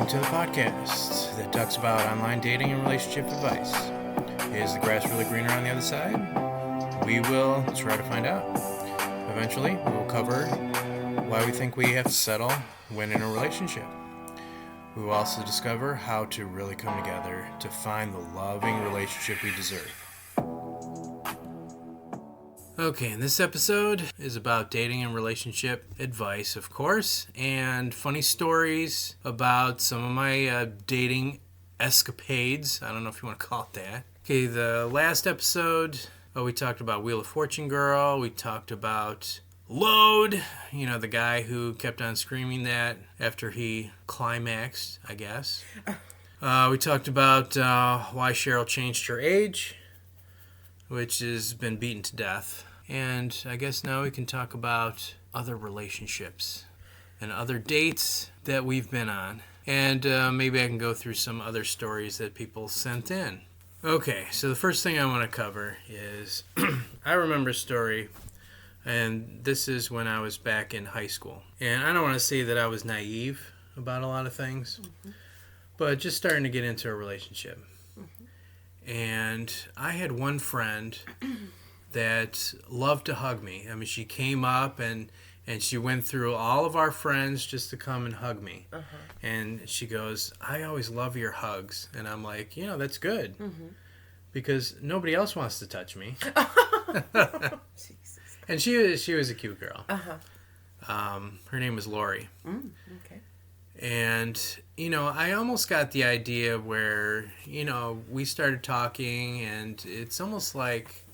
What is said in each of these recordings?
Welcome to the podcast that talks about online dating and relationship advice. Is the grass really greener on the other side? We will try to find out. Eventually, we will cover why we think we have to settle when in a relationship. We will also discover how to really come together to find the loving relationship we deserve. Okay, and this episode is about dating and relationship advice, of course, and funny stories about some of my dating escapades. I don't know if you want to call it that. Okay, the last episode, we talked about Wheel of Fortune Girl. We talked about Load, the guy who kept on screaming that after he climaxed, I guess. We talked about why Cheryl changed her age, which has been beaten to death. And I guess now we can talk about other relationships and other dates that we've been on. And maybe I can go through some other stories that people sent in. Okay, so the first thing I want to cover is I remember a story, and this is when I was back in high school. And I don't want to say that I was naive about a lot of things, but just starting to get into a relationship. And I had one friend that loved to hug me. I mean, she came up and she went through all of our friends just to come and hug me. And she goes, "I always love your hugs." And I'm like, that's good. Because nobody else wants to touch me. And she was a cute girl. Her name was Lori. Okay. And, I almost got the idea where, we started talking, and it's almost like,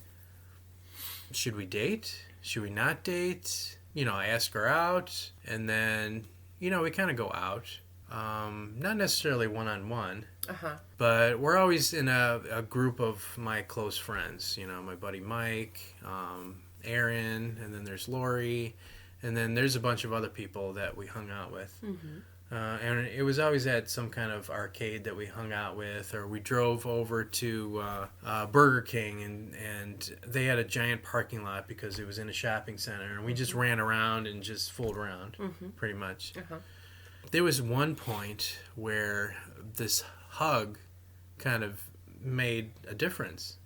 should we date? Should we not date? I ask her out, and then, we kind of go out. Not necessarily one-on-one, but we're always in a group of my close friends. My buddy Mike, Aaron, and then there's Lori, and then there's a bunch of other people that we hung out with. And it was always at some kind of arcade that we hung out with, or we drove over to Burger King, and they had a giant parking lot because it was in a shopping center, and we just ran around and just fooled around, pretty much. There was one point where this hug kind of made a difference.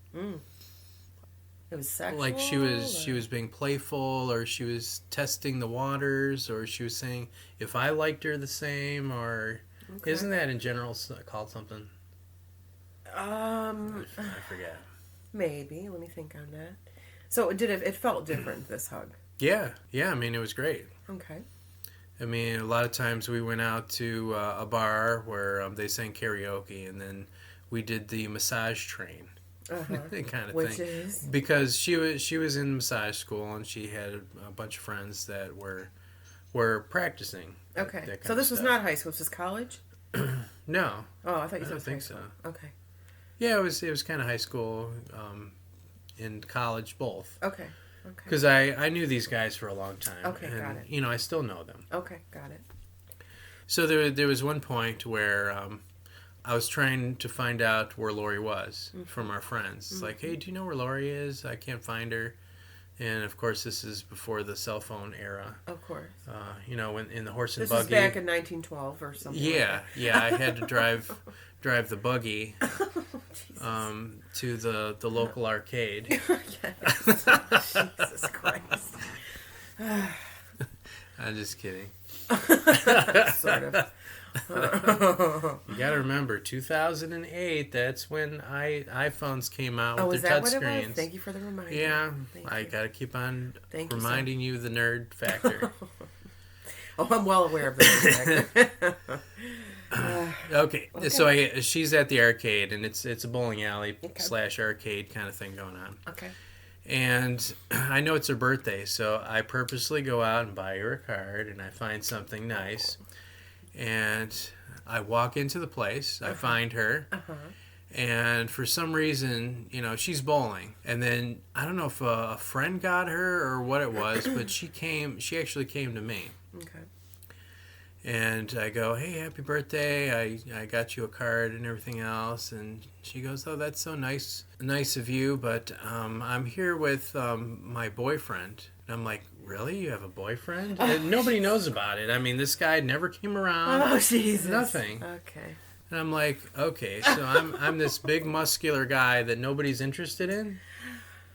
It was sexual? Like she was being playful, or she was testing the waters, or she was saying if I liked her the same, or isn't that in general called something? I forget. Maybe. Let me think on that. So it felt different, this hug? Yeah. I mean, it was great. Okay. I mean, a lot of times we went out to a bar where they sang karaoke, and then we did the massage train. Kind of Which thing. Is? Because she was in massage school, and she had a bunch of friends that were practicing. Okay. So this was not high school, this was college? No. Oh, I thought you said I don't think high school. so. Okay. Yeah, it was kind of high school, and college, both. Okay. Because I knew these guys for a long time. Okay, and, got it. I still know them. Okay, got it. So there was one point where I was trying to find out where Lori was from our friends. It's like, hey, do you know where Lori is? I can't find her. And, of course, this is before the cell phone era. Of course. When in the horse and this buggy. This was back in 1912 or something. Yeah, I had to drive the buggy to the local arcade. Yes. Jesus Christ. I'm just kidding. Sort of. You gotta remember, 2008, that's when iPhones came out with their touchscreens. Thank you for the reminder. Yeah, I gotta keep on reminding you the nerd factor. I'm well aware of that. Okay, so she's at the arcade, and it's a bowling alley / arcade kind of thing going on. Okay. And I know it's her birthday, so I purposely go out and buy her a card, and I find something nice. And I walk into the place, I find her, and for some reason, she's bowling. And then, I don't know if a friend got her or what it was, but she actually came to me. Okay. And I go, hey, happy birthday, I got you a card and everything else. And she goes, oh, that's so nice of you, but I'm here with my boyfriend. And I'm like, really? You have a boyfriend? And nobody knows about it. I mean, this guy never came around. Oh, Jesus. Nothing. Okay. And I'm like, okay, so I'm this big muscular guy that nobody's interested in.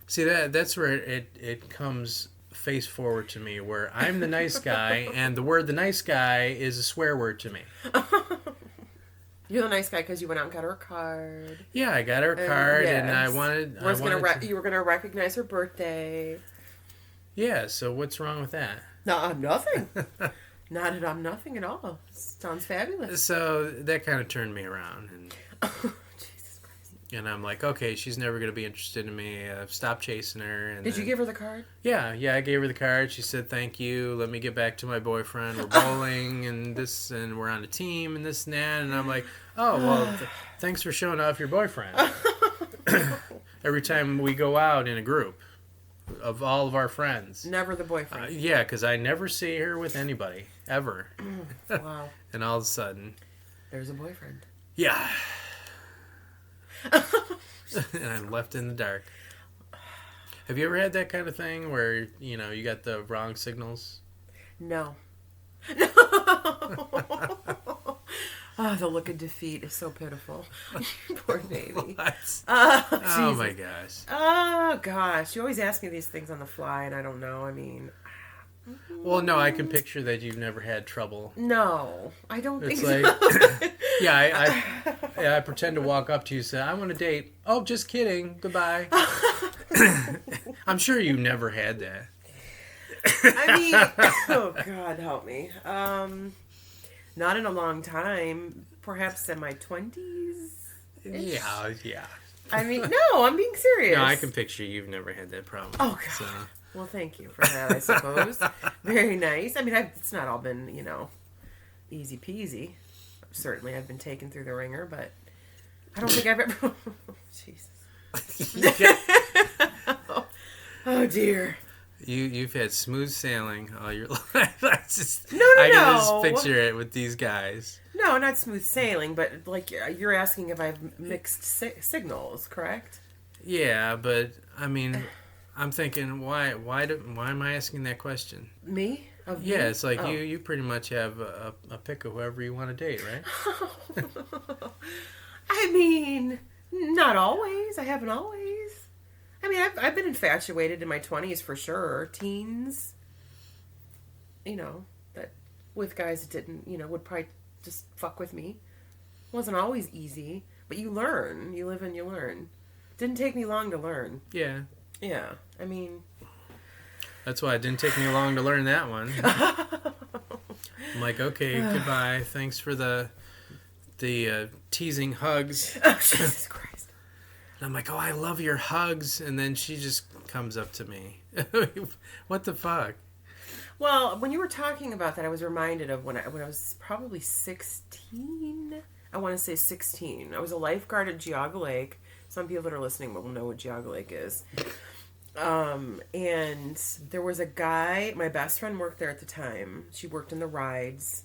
See, that's where it comes face forward to me, where I'm the nice guy, and the word "the nice guy" is a swear word to me. You're the nice guy because you went out and got her a card. Yeah, I got her a card, and I wanted. You were gonna recognize her birthday. Yeah. So what's wrong with that? No, nothing. Nothing at all. Sounds fabulous. So that kind of turned me around, and Jesus Christ. and I'm like, okay, she's never gonna be interested in me. Stop chasing her. And Did you give her the card? Yeah, I gave her the card. She said, "Thank you. Let me get back to my boyfriend. We're bowling and this, and we're on a team and this and that." And I'm like, "Oh well, thanks for showing off your boyfriend." Every time we go out in a group of all of our friends. Never the boyfriend. Yeah, because I never see her with anybody ever. Wow. And all of a sudden, there's a boyfriend. Yeah. And I'm left in the dark. Have you ever had that kind of thing where, you know, you got the wrong signals? No. Oh, the look of defeat is so pitiful. Poor baby. Oh my gosh. Oh gosh. You always ask me these things on the fly and I don't know. I mean... Well, no, I can picture that you've never had trouble. No, I don't think so. Yeah, I pretend to walk up to you and say, "I want a date." "Oh, just kidding. Goodbye." I'm sure you never had that. I mean, oh God, help me. Not in a long time. Perhaps in my 20s. Yeah. I mean, no, I'm being serious. No, I can picture you've never had that problem. Oh God. So. Well, thank you for that, I suppose. Very nice. I mean, it's not all been, you know, easy peasy. Certainly, I've been taken through the ringer, but I don't think I've ever... Jesus. Oh, dear. You've had smooth sailing all your life. I No. can just picture it with these guys. No, not smooth sailing, but like you're asking if I've mixed signals, correct? Yeah, but I mean, I'm thinking, why am I asking that question? Me? Yeah, it's like you pretty much have a pick of whoever you want to date, right? I mean, not always. I haven't always. I mean, I've been infatuated in my 20s for sure. Teens, you know, that with guys that didn't, you know, would probably just fuck with me. It wasn't always easy, but you learn. You live and you learn. Didn't take me long to learn. Yeah. Yeah. I mean... That's why it didn't take me long to learn that one. I'm like, okay, goodbye. Thanks for the teasing hugs. Oh, Jesus Christ. And I'm like, oh, I love your hugs. And then she just comes up to me. What the fuck? Well, when you were talking about that, I was reminded of when I was probably 16. I want to say 16. I was a lifeguard at Geauga Lake. Some people that are listening will know what Geauga Lake is. And there was a guy, my best friend worked there at the time. She worked in the rides.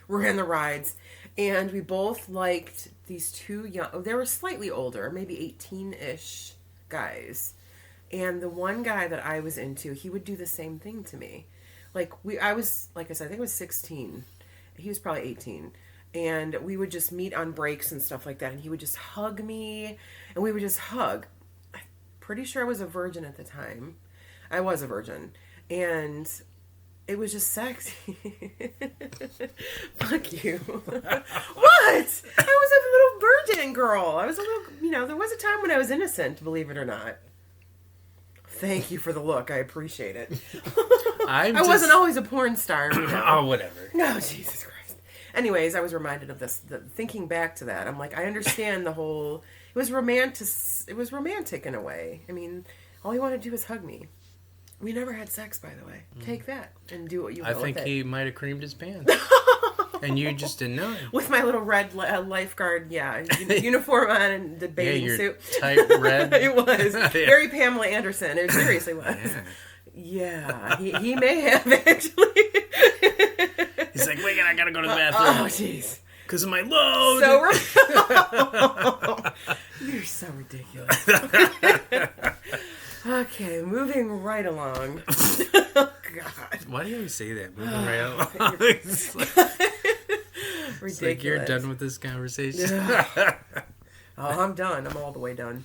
Ran the rides. And we both liked these two young, they were slightly older, maybe 18-ish guys. And the one guy that I was into, he would do the same thing to me. Like I was, like I said, I think I was 16. He was probably 18. And we would just meet on breaks and stuff like that. And he would just hug me. And we would just hug. I'm pretty sure I was a virgin at the time. I was a virgin. And it was just sexy. Fuck you. What? I was a little virgin girl. I was a little, you know, there was a time when I was innocent, believe it or not. Thank you for the look. I appreciate it. I wasn't always a porn star. You know? Oh, whatever. No, Jesus Christ. Anyways, I was reminded of this. Thinking back to that, I'm like, I understand the whole... It was romantic in a way. I mean, all he wanted to do was hug me. We never had sex, by the way. Take that and do what you will with it. I think he might have creamed his pants. And you just didn't know it. With my little red lifeguard, uniform on and the bathing suit. Tight red. It was. Very Pamela Anderson. It seriously was. Yeah. He may have, actually. He's like, wait, I gotta go to the bathroom. Oh, jeez. Because of my load. You're so ridiculous. Okay, moving right along. Oh, God. Why do you always say that? Moving right along. It's Ridiculous. it's like you're done with this conversation. Oh, I'm done. I'm all the way done.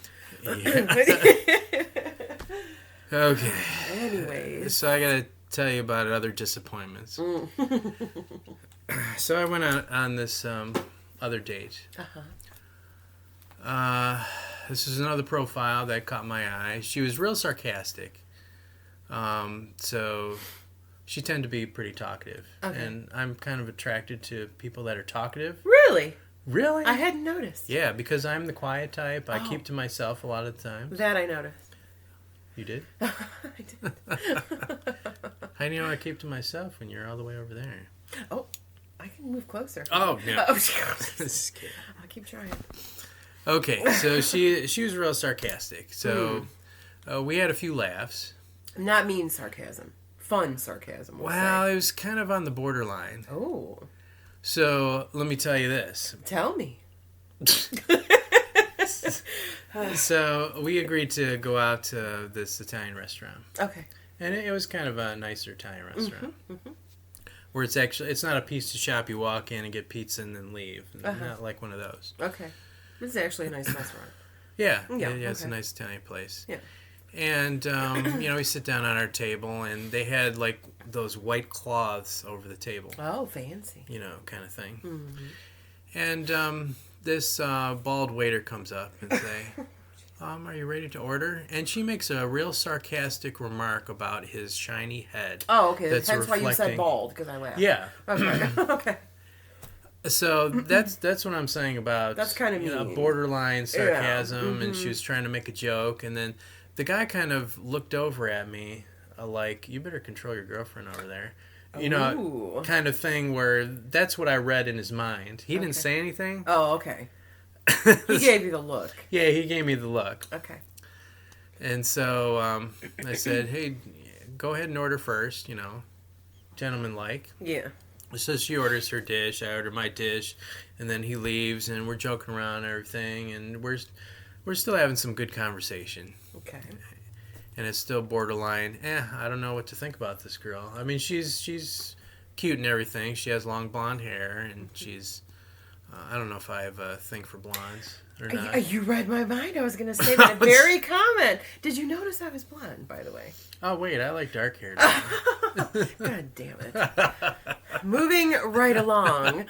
Okay. Anyways. So I gotta tell you about other disappointments. So I went on this other date. This is another profile that caught my eye. She was real sarcastic. So she tended to be pretty talkative. Okay. And I'm kind of attracted to people that are talkative. Really? Really? I hadn't noticed. Yeah, because I'm the quiet type. I keep to myself a lot of the time. That I noticed. You did? I did. How do you know I keep to myself when you're all the way over there? Oh, I can move closer. Oh, no. Just kidding. I'll keep trying. Okay, so she was real sarcastic. So we had a few laughs. Not mean sarcasm. Fun sarcasm. Well, it was kind of on the borderline. Oh. So let me tell you this. Tell me. So we agreed to go out to this Italian restaurant. Okay. And it was kind of a nicer Italian restaurant. Where it's not a pizza shop you walk in and get pizza and then leave. Not like one of those. Okay. This is actually a nice restaurant. Yeah, Yeah, it's a okay. nice Italian place. Yeah. And, we sit down on our table, and they had, like, those white cloths over the table. Oh, fancy. Kind of thing. And this bald waiter comes up and say, are you ready to order? And she makes a real sarcastic remark about his shiny head. Oh, okay. That's That's why you said reflecting- bald, because I laughed. Yeah. Okay. Okay. So that's what I'm saying about That's kind of mean. borderline sarcasm, Yeah. and she was trying to make a joke, and then the guy kind of looked over at me like, you better control your girlfriend over there. Ooh. Kind of thing where that's what I read in his mind. He didn't say anything. Oh, okay. He gave you the look. Yeah, he gave me the look. Okay. And so I said, hey, go ahead and order first, gentleman-like. Yeah. So she orders her dish, I order my dish, and then he leaves, and we're joking around and everything, and we're still having some good conversation. Okay. And it's still borderline, I don't know what to think about this girl. I mean, she's cute and everything. She has long blonde hair, and she's, I don't know if I have a thing for blondes or not. You read my mind. I was going to say that very comment. Did you notice I was blonde, by the way? Oh, wait, I like dark hair. God damn it. Moving right along.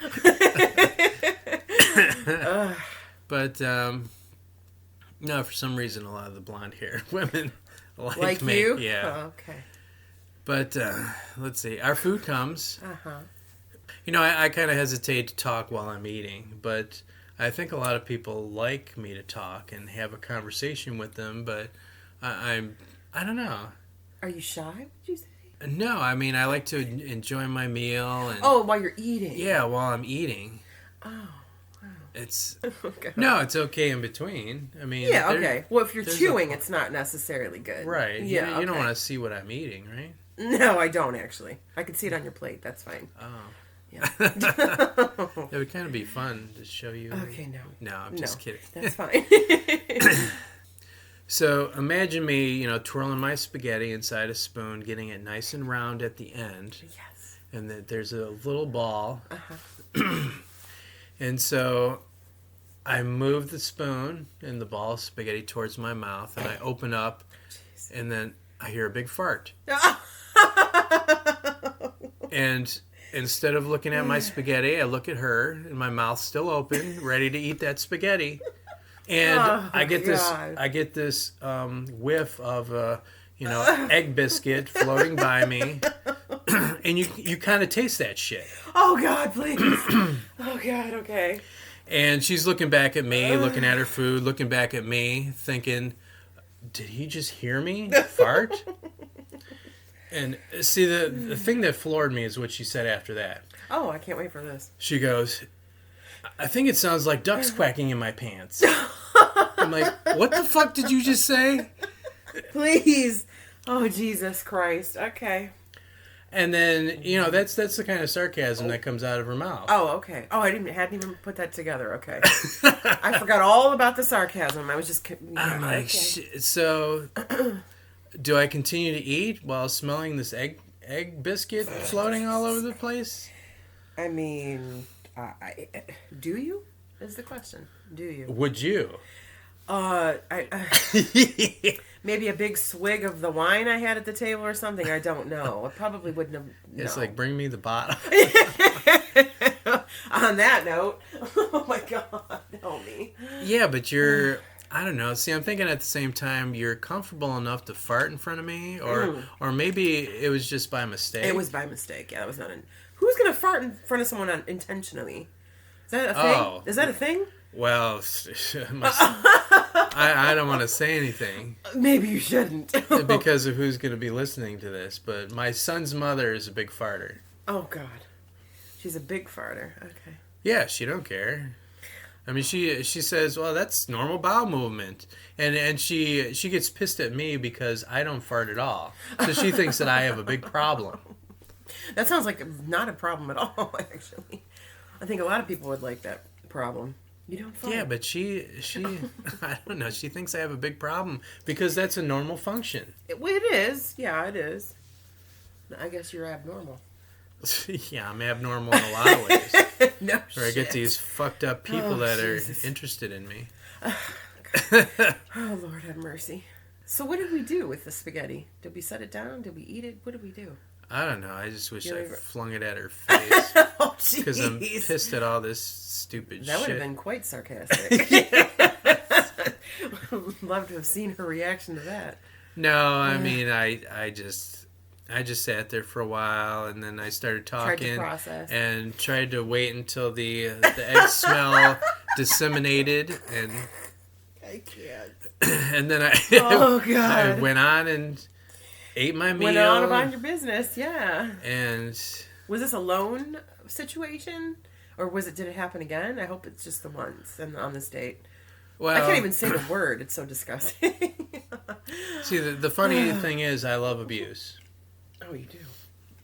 But, no, for some reason, a lot of the blonde hair women like me. you? Yeah. Oh, okay. But, let's see. Our food comes. Uh-huh. I kind of hesitate to talk while I'm eating, but I think a lot of people like me to talk and have a conversation with them, but I don't know. Are you shy, would you say? No, I mean, I like to enjoy my meal. And, while you're eating. Yeah, while I'm eating. Oh, wow. It's... Okay. No, it's okay in between. I mean... Yeah, okay. Well, if you're there's chewing, it's not necessarily good. Right. Yeah, You don't want to see what I'm eating, right? No, I don't, actually. I can see it on your plate. That's fine. Oh. Yeah. It would kind of be fun to show you. Okay, no. No, I'm just kidding. That's fine. So imagine me, twirling my spaghetti inside a spoon, getting it nice and round at the end. Yes. And that there's a little ball. Uh-huh. And so I move the spoon and the ball of spaghetti towards my mouth, and I open up, and then I hear a big fart. And instead of looking at my spaghetti, I look at her, and my mouth's still open, ready to eat that spaghetti. And I get this whiff of egg biscuit floating by me, and you kind of taste that shit. Oh God, please! Oh God, okay. And she's looking back at me, looking at her food, looking back at me, thinking, "Did he just hear me fart?" And see, the thing that floored me is what she said after that. Oh, I can't wait for this. She goes, "I think it sounds like ducks quacking in my pants." I'm like, "What the fuck did you just say?" Please. Oh, Jesus Christ. Okay. And then, that's the kind of sarcasm that comes out of her mouth. Oh, okay. Oh, I hadn't even put that together. Okay. I forgot all about the sarcasm. I was just... I'm like, okay. so Do I continue to eat while smelling this egg biscuit floating all over the place? I mean, do you? Is the question. Do you? Would you? Maybe a big swig of the wine I had at the table or something. I don't know. I probably wouldn't have. No. It's like, bring me the bottle. On that note, oh my God, help me. Yeah, but you're, I don't know. See, I'm thinking at the same time, you're comfortable enough to fart in front of me, or maybe it was just by mistake. It was by mistake. Yeah, that was not an. Who's gonna fart in front of someone intentionally? Is that a thing? Oh. Is that a thing? Well, I don't want to say anything. Maybe you shouldn't. Because of who's going to be listening to this, but my son's mother is a big farter. Oh, God. She's a big farter. Okay. Yeah, she don't care. I mean, she says, well, that's normal bowel movement. And she gets pissed at me because I don't fart at all. So she thinks that I have a big problem. That sounds like not a problem at all, actually. I think a lot of people would like that problem. You don't fart. Yeah, but she I don't know, she thinks I have a big problem because that's a normal function. It is. Yeah, it is. I guess you're abnormal. Yeah, I'm abnormal in a lot of ways. No Or I get these fucked up people that Jesus. are interested in me. Oh, Lord have mercy. So what did we do with the spaghetti? Did we set it down? Did we eat it? What did we do? I don't know. I just wish You I ever- flung it at her face. Oh, Because I'm jeez. pissed at all this stupid That would shit. have been quite sarcastic. Love to have seen her reaction to that. No, I mean, I just sat there for a while, and then I started Tried to talking process. and tried to wait until the egg smell disseminated, and I can't. and then Oh, I God. went on and ate my meal. Went on about your business, yeah. And Was this a lone situation? Or did it happen again? I hope it's just the once and on this date. well, I can't even say the word. It's so disgusting. see the funny thing is I love abuse. Oh, you do?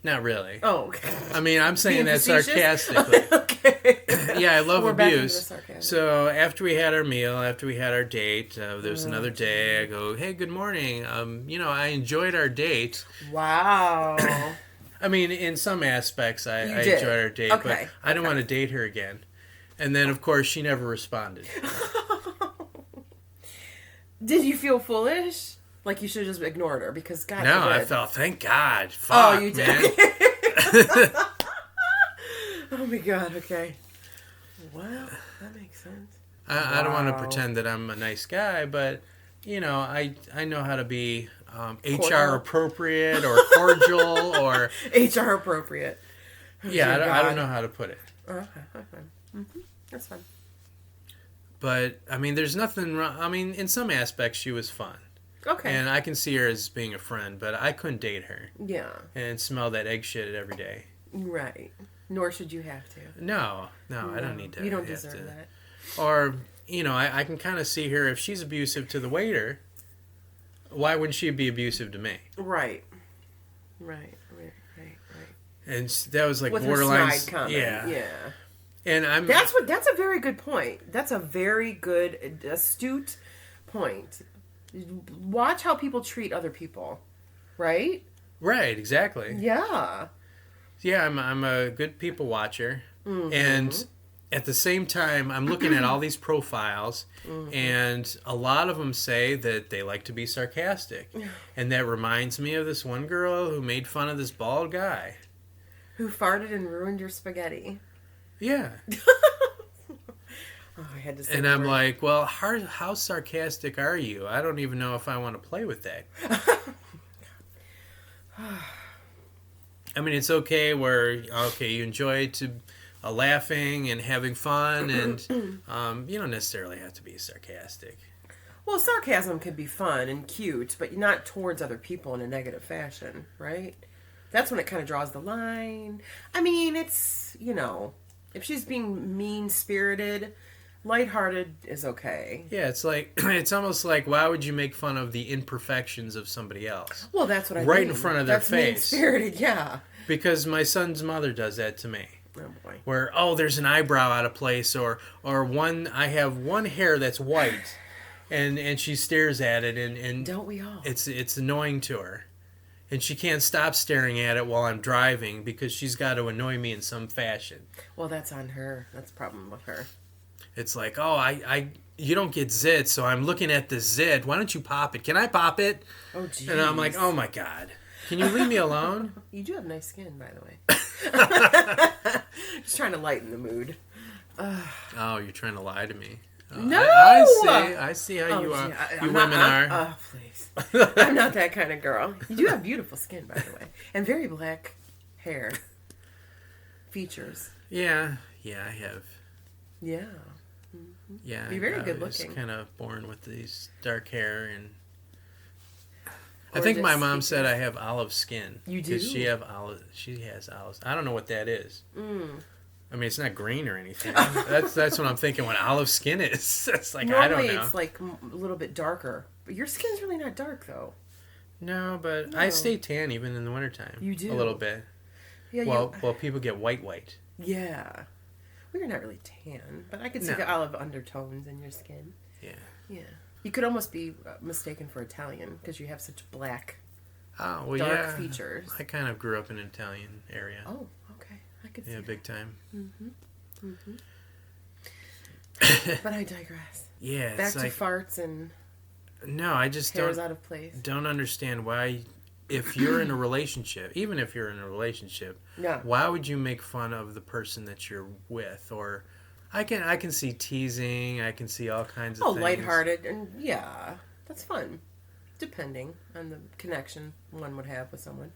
Not really. Oh, okay. I mean, I'm saying Being that facetious? sarcastically. Okay. Yeah, I love We're back into the abuse. sarcasm. So after we had our meal, after we had our date, there was another day. I go, hey, good morning. I enjoyed our date. Wow. I mean, in some aspects, I You did. enjoyed our date, Okay, but I didn't want to date her again. And then, of course, she never responded. Did you feel foolish? Like you should have just ignored her because God No, I forbid. felt, thank God. Fuck, you did. man. Oh my God. Okay. Well, that makes sense. I don't want to Wow. pretend that I'm a nice guy, but, I know how to be HR Cordial. appropriate or cordial or... HR appropriate. Yeah, I Dear don't God. know how to put it. Okay, that's fine. That's fine. But, I mean, there's nothing wrong. I mean, in some aspects, she was fun. Okay. And I can see her as being a friend, but I couldn't date her Yeah. and smell that egg shit every day. Right. Nor should you have to. No, I don't need to. You don't have deserve to. that. Or, I can kind of see her, if she's abusive to the waiter, why wouldn't she be abusive to me? Right. Right. And that was like With borderline. her snide comment. Yeah. And That's a very good point. That's a very good, astute point. Watch how people treat other people. Right? right, exactly. Yeah. Yeah, I'm a good people watcher. Mm-hmm. And at the same time, I'm looking at all these profiles, and a lot of them say that they like to be sarcastic. And that reminds me of this one girl who made fun of this bald guy. Who farted and ruined your spaghetti. Yeah. Oh, I had to say And the I'm word. like, well, how sarcastic are you? I don't even know if I want to play with that. I mean, it's okay you enjoy laughing and having fun, and you don't necessarily have to be sarcastic. Well, sarcasm can be fun and cute, but not towards other people in a negative fashion, right? That's when it kind of draws the line. I mean, it's, if she's being mean-spirited, lighthearted is okay. Yeah, it's like it's almost like, why would you make fun of the imperfections of somebody else? Well, that's what I Right mean. in front of their That's face. mean-spirited, yeah. Because my son's mother does that to me. Oh, boy. Where, there's an eyebrow out of place, or I have one hair that's white, and she stares at it, and Don't we all? it's annoying to her. And she can't stop staring at it while I'm driving because she's got to annoy me in some fashion. Well, that's on her. That's a problem with her. It's like, oh, you don't get zit, so I'm looking at the zit. Why don't you pop it? Can I pop it? Oh, geez. And I'm like, oh my God. Can you leave me alone? You do have nice skin, by the way. Just trying to lighten the mood. Oh, you're trying to lie to me. Oh, No! I see how you are. Gee, You women are. Oh, please. I'm not that kind of girl. You do have beautiful skin, by the way. And very black hair. Features. Yeah, I have. Yeah. Yeah, You're very good I was looking. kind of born with these dark hair, and I Or think my just mom features. said I have olive skin. You do? Because she has olives. I don't know what that is. I mean, it's not green or anything. That's what I'm thinking. What olive skin is? It's like Normally I don't know. it's like a little bit darker. But your skin's really not dark, though. No, but I No. stay tan even in the wintertime. You do? A little bit. Yeah, Well, people get white. yeah. Well, you're not really tan, but I could see No. the olive undertones in your skin. Yeah. Yeah. You could almost be mistaken for Italian because you have such black, Oh, well, dark yeah. features. I kind of grew up in an Italian area. Oh, okay. I could see Yeah, that. big time. But I digress. Yeah, Back it's to like, farts and no, I just hairs don't out of place. understand why, if you're in a relationship, even if you're in a relationship, Yeah. why would you make fun of the person that you're with? Or I can see teasing, I can see all kinds of Oh, things. lighthearted, and yeah, that's fun. Depending on the connection one would have with someone.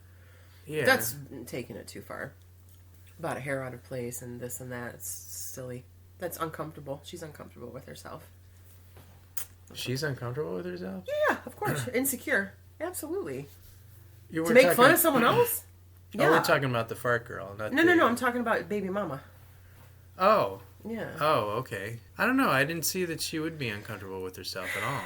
Yeah, That's taking it too far. About a hair out of place and this and that. It's silly. That's uncomfortable. She's uncomfortable with herself. she's uncomfortable with herself. Yeah, of course. Insecure. Absolutely. You To were make talking- fun of someone else? Oh, Yeah. we're talking about the fart girl, not No, the... I'm talking about baby mama. Oh, Yeah. okay. I don't know. I didn't see that she would be uncomfortable with herself at all.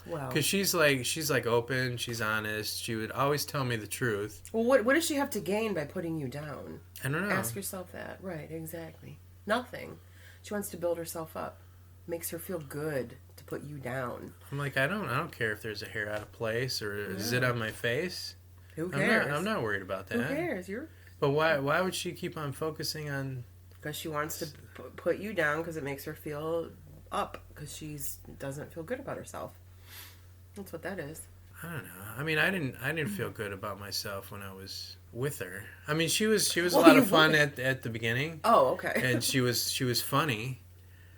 Well, Because she's like open, she's honest. She would always tell me the truth. what does she have to gain by putting you down? I don't know. Ask yourself that. Right, exactly. Nothing. She wants to build herself up. Makes her feel good to put you down. I'm like, I don't care if there's a hair out of place or a zit on my face. Who cares? I'm not worried about that. Who cares? But why would she keep on focusing on? Because she wants to put you down because it makes her feel up because she doesn't feel good about herself. That's what that is. I don't know. I mean, I didn't feel good about myself when I was with her. I mean, she was a Well, lot you of fun wouldn't. at the beginning, Oh, okay. and she was funny.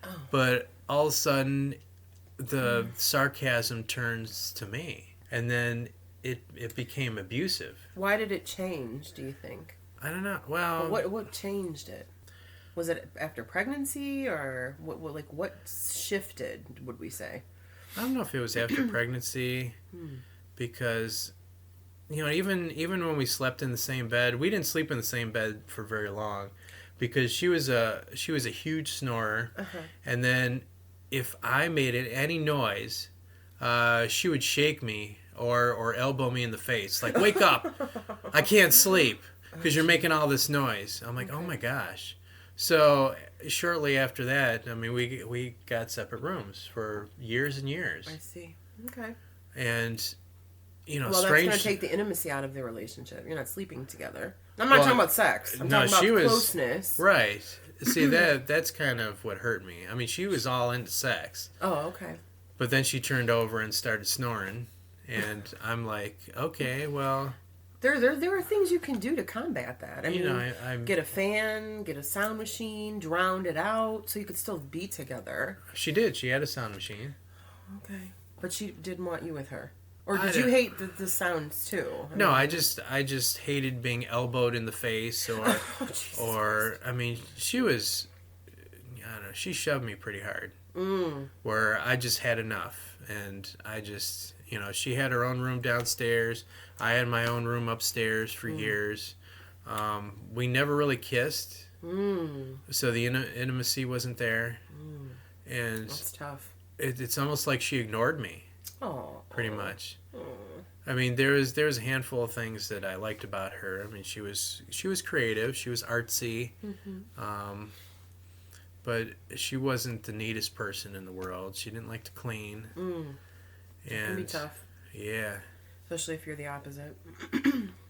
Oh. But all of a sudden, the sarcasm turns to me, and then it became abusive. Why did it change, do you think? I don't know. Well, What changed it? Was it after pregnancy or what shifted, would we say? I don't know if it was after pregnancy, because even when we slept in the same bed, we didn't sleep in the same bed for very long, because she was a huge snorer, and then if I made any noise, she would shake me or elbow me in the face, like, wake up, I can't sleep because you're making all this noise. I'm like, oh my gosh. So shortly after that, I mean, we got separate rooms for years and years, I see. Okay. and Well, strange. that's going to take the intimacy out of the relationship. You're not sleeping together. I'm not talking about sex. I'm no, talking about she was- closeness. Right. See, that's kind of what hurt me. I mean, she was all into sex, Oh, okay. but then she turned over and started snoring, and I'm like, okay, well, There are things you can do to combat that. I mean, I'm get a fan, get a sound machine, drown it out, so you could still be together. she did. She had a sound machine. Okay. But she didn't want you with her. Or I did you don't- hate the sounds too? No, I just hated being elbowed in the face, or Oh, Jesus. or I mean, she was, I don't know, she shoved me pretty hard, where I just had enough, and I just, she had her own room downstairs, I had my own room upstairs for years. We never really kissed, so the intimacy wasn't there, and That's tough. it's almost like she ignored me, Oh. pretty much. I mean, there was a handful of things that I liked about her. I mean, she was creative, she was artsy, but she wasn't the neatest person in the world. She didn't like to clean. It can be tough. Yeah. Especially if you're the opposite.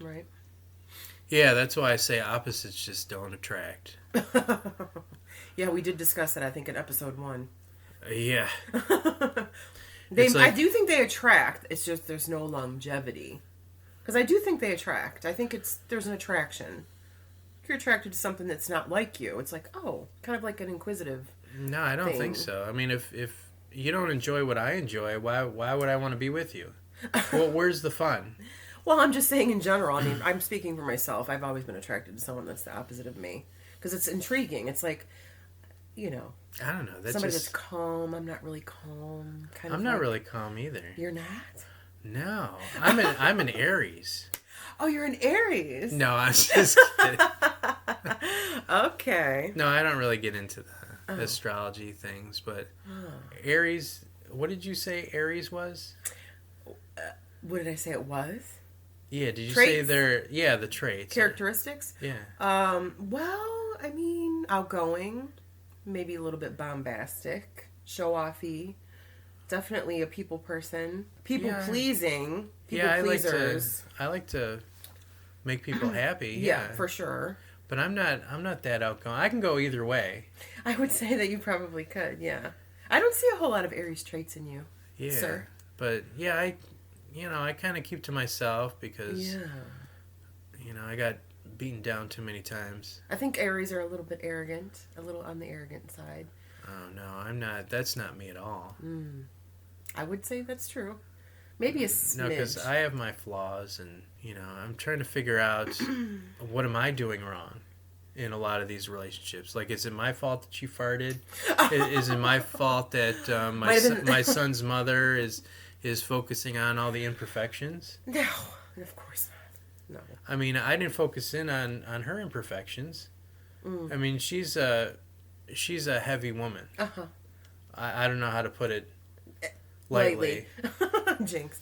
Right? Yeah, that's why I say opposites just don't attract. Yeah, we did discuss that, I think, in episode 1. Yeah. I do think they attract. It's just there's no longevity. Because I do think they attract. I think there's an attraction. If you're attracted to something that's not like you, it's like, oh, kind of like an inquisitive No, I don't think so. I mean, if you don't enjoy what I enjoy, why would I want to be with you? Well, where's the fun? Well, I'm just saying in general. I mean, I'm speaking for myself. I've always been attracted to someone that's the opposite of me. Because it's intriguing. It's like, you know. I don't know. That's somebody that's calm. I'm not really calm. I'm not really calm either. You're not? No. I'm an Aries. Oh, you're an Aries. No, I'm just kidding. Okay. No, I don't really get into the astrology things, but Aries, what did you say Aries was? What did I say it was? Yeah, did you Traits? say the traits? Characteristics? Yeah. Well, I mean, outgoing, maybe a little bit bombastic, show-offy, definitely a people person, people pleasing, people pleasers. I like to make people happy. Yeah, for sure. But I'm not that outgoing. I can go either way. I would say that you probably could, yeah. I don't see a whole lot of Aries traits in you, sir. But yeah, I kind of keep to myself because I got beaten down too many times. I think Aries are a little bit arrogant, a little on the arrogant side. Oh no, I'm not. That's not me at all. I would say that's true. Maybe a smidge. No, because I have my flaws, and I'm trying to figure out what am I doing wrong in a lot of these relationships. Like, is it my fault that you farted? Is it my fault that my son's mother is focusing on all the imperfections? No, of course not. No. I mean, I didn't focus in on her imperfections. I mean, she's a heavy woman. Uh-huh. I don't know how to put it lightly. Jinx.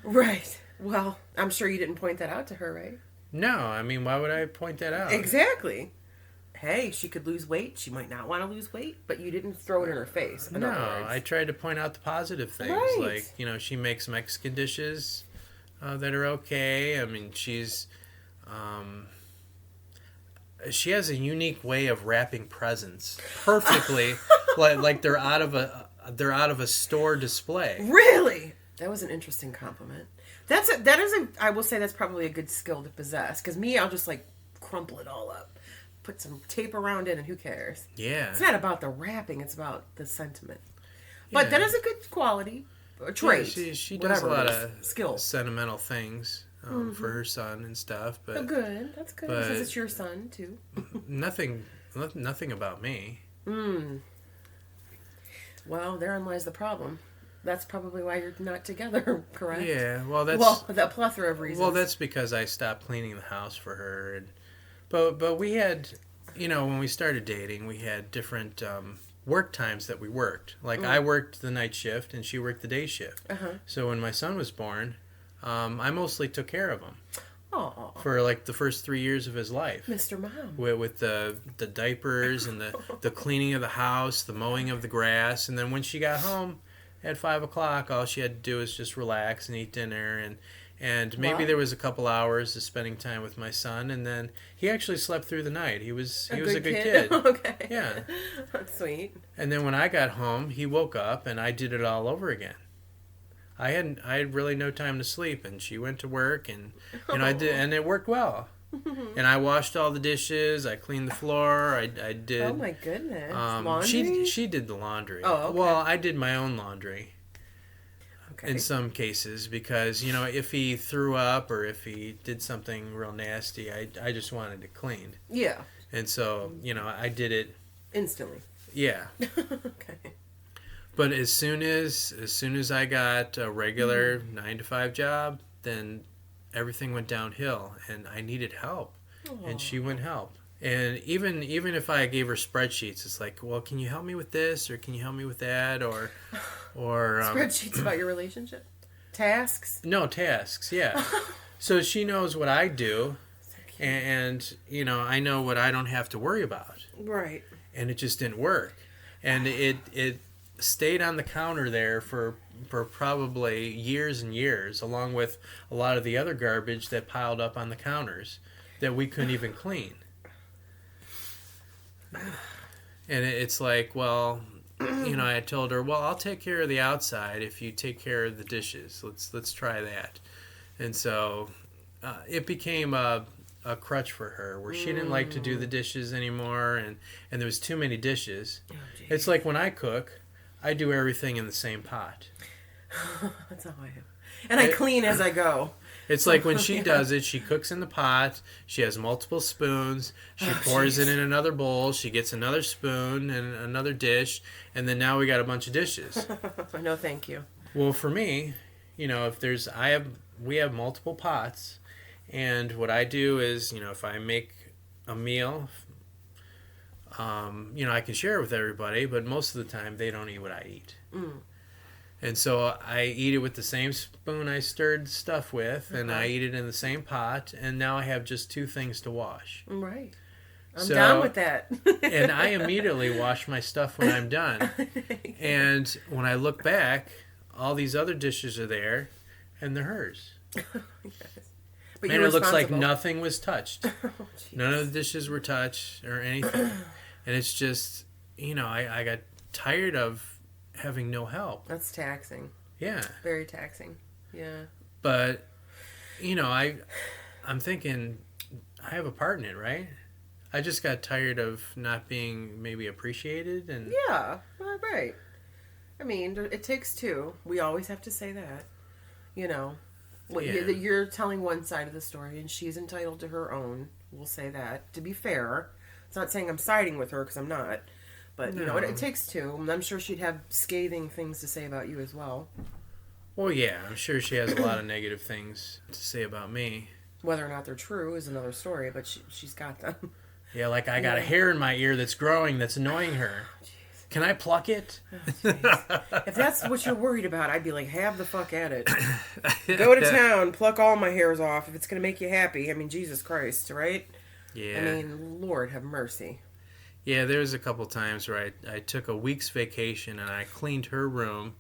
Right. Well, I'm sure you didn't point that out to her, right? No, I mean, why would I point that out? Exactly. Hey, she could lose weight. She might not want to lose weight, but you didn't throw it in her face. No, I tried to point out the positive things. Right. Like, she makes Mexican dishes that are okay. I mean, she has a unique way of wrapping presents perfectly, like they're out of a store display. Really? That was an interesting compliment. I will say that's probably a good skill to possess. Because me, I'll just crumple it all up, put some tape around it, and who cares? Yeah. It's not about the wrapping; it's about the sentiment. But that is a good quality, or trait. Yeah, she does a lot of skills, sentimental things for her son and stuff. But good. That's good. Because it's your son too. nothing about me. Well, therein lies the problem. That's probably why you're not together, correct? Yeah, well, that plethora of reasons. Well, that's because I stopped cleaning the house for her, but we had, when we started dating, we had different work times that we worked. Like I worked the night shift and she worked the day shift. So when my son was born, I mostly took care of him. Aww. For the first 3 years of his life. Mr. Mom. With the diapers and the cleaning of the house, the mowing of the grass, and then when she got home at 5 o'clock, all she had to do was just relax and eat dinner, and maybe there was a couple hours of spending time with my son, and then he actually slept through the night. He was a good kid. Okay. Yeah. That's sweet. And then when I got home, he woke up and I did it all over again. I had really no time to sleep, and she went to work, and I did, and it worked well. And I washed all the dishes. I cleaned the floor. I did. Oh my goodness! Laundry? She did the laundry. Oh, okay. Well, I did my own laundry. Okay. In some cases, because if he threw up or if he did something real nasty, I just wanted it cleaned. Yeah. And so I did it instantly. Yeah. Okay. But as soon as I got a regular 9-to-5 job, then everything went downhill, and I needed help. Aww. And she wouldn't help. And even if I gave her spreadsheets, it's like, well, can you help me with this, or can you help me with that, or spreadsheets about your relationship, tasks. No, tasks. Yeah. So she knows what I do, and I know what I don't have to worry about. Right. And it just didn't work. And it stayed on the counter there for probably years and years, along with a lot of the other garbage that piled up on the counters that we couldn't even clean. And it's like, well, I told her, well, I'll take care of the outside if you take care of the dishes. Let's try that. And so it became a crutch for her, where she didn't like to do the dishes anymore, and there was too many dishes. Oh, it's like when I cook, I do everything in the same pot. That's how I am. And I clean as I go. It's like when she does it, she cooks in the pot, she has multiple spoons, she pours it in another bowl, she gets another spoon and another dish, and then now we got a bunch of dishes. No, thank you. Well, for me, if we have multiple pots, and what I do is, if I make a meal, I can share it with everybody, but most of the time they don't eat what I eat. And so I eat it with the same spoon I stirred stuff with, and I eat it in the same pot, and now I have just two things to wash. Right. I'm done with that. And I immediately wash my stuff when I'm done. And when I look back, all these other dishes are there, and they're hers. Yes. But and it looks like nothing was touched. None of the dishes were touched or anything. And it's just, I got tired of having no help. That's taxing. Yeah. Very taxing. Yeah. But, I'm thinking, I have a part in it, right? I just got tired of not being maybe appreciated. And yeah, right. I mean, it takes two. We always have to say that. You're telling one side of the story, and she's entitled to her own. We'll say that. To be fair, it's not saying I'm siding with her, because I'm not. But, no. It takes two. And I'm sure she'd have scathing things to say about you as well. Well, yeah, I'm sure she has a lot of negative things to say about me. Whether or not they're true is another story, but she's got them. Yeah, like I got a hair in my ear that's growing that's annoying her. Can I pluck it? Oh, if that's what you're worried about, I'd be like, have the fuck at it. Go to town, pluck all my hairs off if it's going to make you happy. I mean, Jesus Christ, right? Yeah. I mean, Lord have mercy. Yeah, there was a couple times where I took a week's vacation and I cleaned her room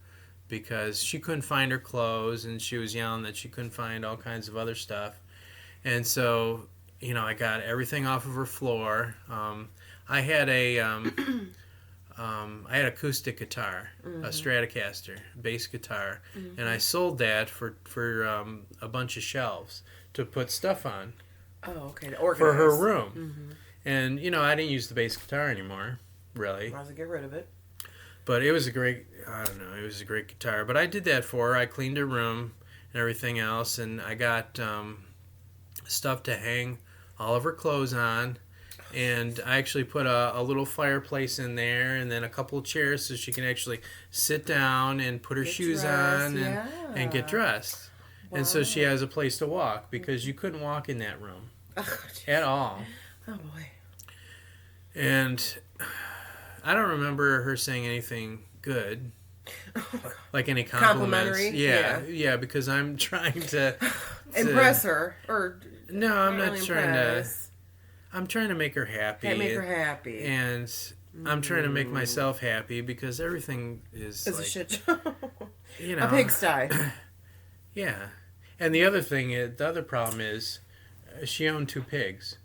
because she couldn't find her clothes, and she was yelling that she couldn't find all kinds of other stuff. And so, I got everything off of her floor. I had a acoustic guitar, a Stratocaster bass guitar, and I sold that for a bunch of shelves to put stuff on. Oh, okay. To organize. For her room. And, I didn't use the bass guitar anymore, really. Might as well get rid of it. But it was a great guitar. But I did that for her. I cleaned her room and everything else, and I got stuff to hang all of her clothes on. And I actually put a little fireplace in there, and then a couple of chairs so she can actually sit down and put her shoes on and get dressed. Wow. And so she has a place to walk, because you couldn't walk in that room at all. Oh, boy. And I don't remember her saying anything good. Like any compliments. Complimentary? Yeah, because I'm trying to impress her. Or no, I'm not trying to. I'm trying to make her happy. Can't make her happy. And I'm trying to make myself happy, because everything is it's like, a shit show. A pigsty. Yeah. And the other problem is she owned 2 pigs.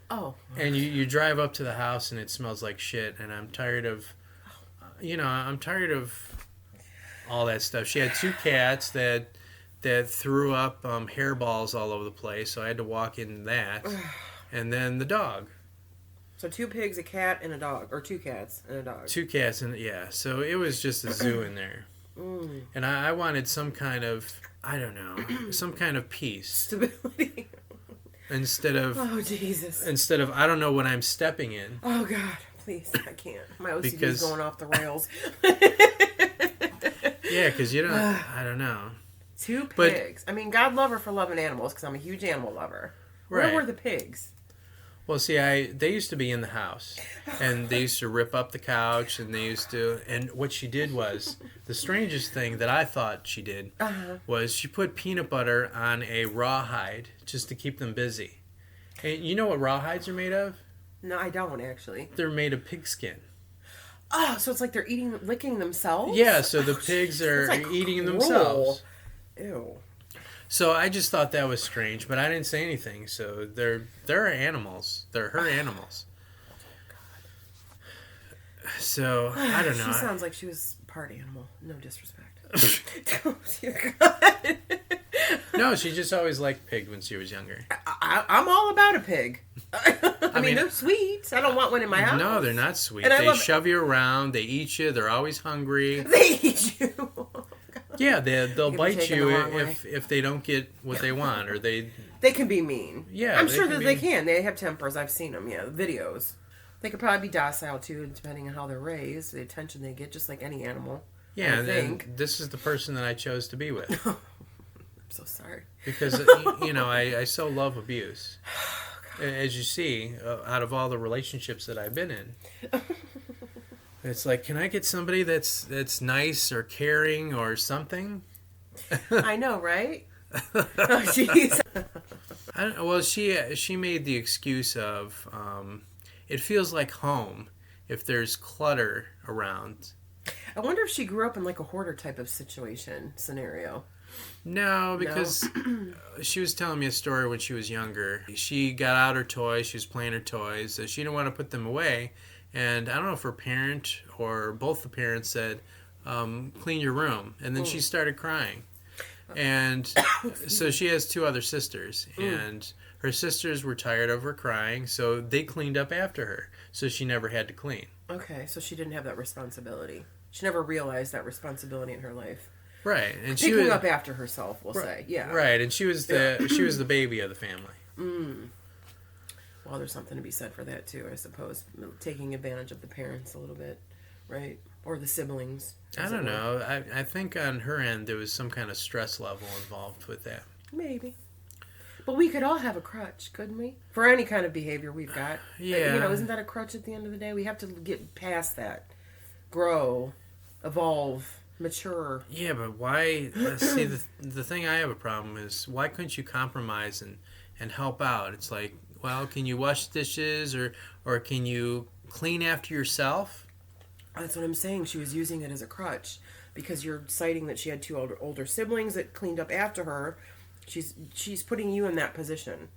Oh. And you drive up to the house and it smells like shit, and I'm tired of all that stuff. She had 2 cats that threw up hairballs all over the place, so I had to walk in that. And then the dog. So 2 pigs, a cat, and a dog. Or 2 cats and a dog. 2 cats, so it was just a zoo in there. And I wanted some kind of, some kind of peace. Stability. Instead of I don't know what I'm stepping in. Oh God, please, I can't. My OCD is going off the rails. Yeah, because I don't know. 2 pigs. I mean, God love her for loving animals, because I'm a huge animal lover. Where were the pigs? Well, see, they used to be in the house, and they used to rip up the couch, and and what she did was, the strangest thing that I thought she did was she put peanut butter on a rawhide just to keep them busy. And you know what rawhides are made of? No, I don't actually. They're made of pigskin. Oh, so it's like they're licking themselves? Yeah, so the pigs are like eating cruel. themselves. Ew. So I just thought that was strange, but I didn't say anything. So they're animals. They're her animals. So I don't know. She sounds like she was part animal. No disrespect. Oh, dear God. No, she just always liked pig when she was younger. I'm all about a pig. I mean, they're sweet. I don't want one in my house. No, they're not sweet. And they shove you around. They eat you. They're always hungry. They eat you. Yeah, they'll bite you the if they don't get what they want, or they can be mean. Yeah, I'm sure that they can. They have tempers. I've seen them. Yeah, videos. They could probably be docile too, depending on how they're raised, the attention they get, just like any animal. Yeah, and this is the person that I chose to be with. I'm so sorry. Because I so love abuse. As you see, out of all the relationships that I've been in. It's like, can I get somebody that's nice or caring or something? I know, right? Oh, jeez. Well, she made the excuse of it feels like home if there's clutter around. I wonder if she grew up in like a hoarder type of scenario. No, because she was telling me a story when she was younger. She got out her toys. She was playing her toys. She didn't want to put them away. And I don't know if her parent or both the parents said, clean your room. And then she started crying. And so she has two other sisters. And her sisters were tired of her crying, so they cleaned up after her. So she never had to clean. Okay, so she didn't have that responsibility. She never realized that responsibility in her life. Right. And she was up after herself, we'll say. Yeah. Right, and she was the baby of the family. Well, there's something to be said for that too, I suppose. Taking advantage of the parents a little bit, right? Or the siblings. I don't know. I think on her end there was some kind of stress level involved with that. Maybe. But we could all have a crutch, couldn't we? For any kind of behavior we've got. Yeah. Isn't that a crutch at the end of the day? We have to get past that. Grow. Evolve. Mature. Yeah, but why? See, the thing I have a problem is, why couldn't you compromise and help out? It's like, well, can you wash dishes or can you clean after yourself? That's what I'm saying. She was using it as a crutch because you're citing that she had two older siblings that cleaned up after her. She's putting you in that position.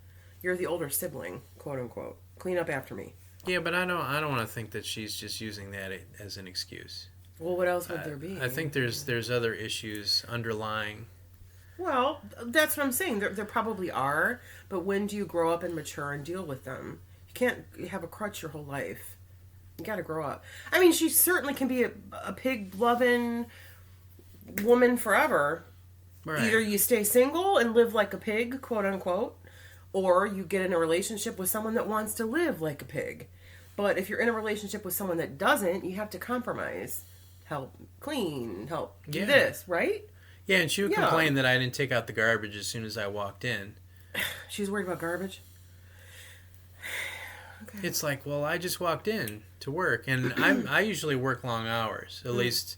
You're the older sibling, quote unquote. Clean up after me. Yeah, but I don't want to think that she's just using that as an excuse. Well, what else would there be? I think there's other issues underlying. Well, that's what I'm saying. There probably are, but when do you grow up and mature and deal with them? You can't have a crutch your whole life. You got to grow up. I mean, she certainly can be a pig-loving woman forever. Right. Either you stay single and live like a pig, quote unquote, or you get in a relationship with someone that wants to live like a pig. But if you're in a relationship with someone that doesn't, you have to compromise. Help clean, help do this, right? Yeah, and she would complain that I didn't take out the garbage as soon as I walked in. She's worried about garbage? Okay. It's like, well, I just walked in to work, and I usually work long hours. At least,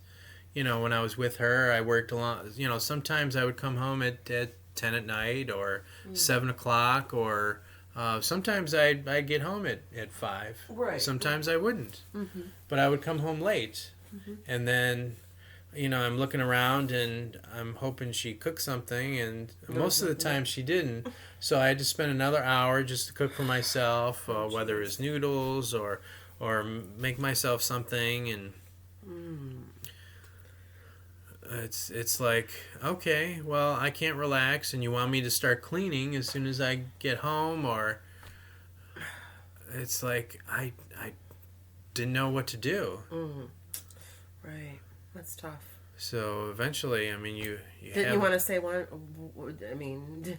when I was with her, I worked a lot. Sometimes I would come home at 10 at night or 7 o'clock, or sometimes I'd get home at 5. Right. Sometimes I wouldn't. Mm-hmm. But I would come home late. Mm-hmm. And then, I'm looking around and I'm hoping she cooked something, and most of the time she didn't. So I had to spend another hour just to cook for myself, whether it's noodles or make myself something. And it's like, okay, well, I can't relax, and you want me to start cleaning as soon as I get home, or it's like I didn't know what to do. Right. That's tough. So eventually, I mean, you didn't you want to say one? I mean,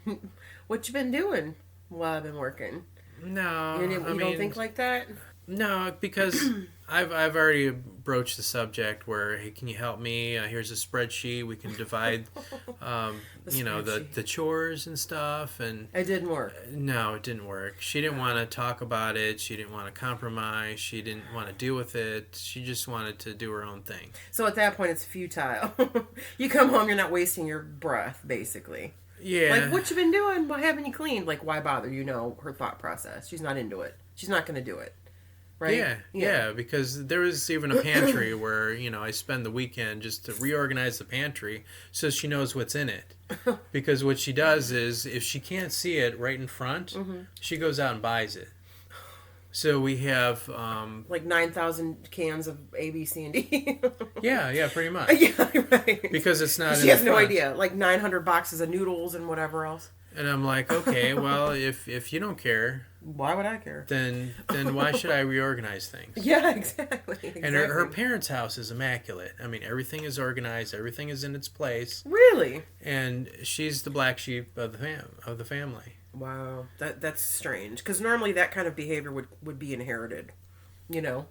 what you been doing while I've been working? No, you don't think like that? No, because I've already broached the subject where, hey, can you help me? Here's a spreadsheet. We can divide, the chores and stuff. And it didn't work. No, it didn't work. She didn't want to talk about it. She didn't want to compromise. She didn't want to deal with it. She just wanted to do her own thing. So at that point, it's futile. You come home, you're not wasting your breath, basically. Yeah. Like, what you been doing? Why haven't you cleaned? Like, why bother? You know her thought process. She's not into it. She's not going to do it. Right? Yeah, because there was even a pantry where, I spend the weekend just to reorganize the pantry so she knows what's in it. Because what she does is, if she can't see it right in front, she goes out and buys it. So we have... like 9,000 cans of A, B, C, and D. yeah, pretty much. Yeah, right. Because it's not She in has the no front. idea. Like 900 boxes of noodles and whatever else. And I'm like, okay, well, if you don't care, why would I care? then why should I reorganize things? Yeah, exactly. And her parents' house is immaculate. I mean, everything is organized, everything is in its place. Really? And she's the black sheep of the family. Wow, that's strange. Because normally that kind of behavior would be inherited. You know.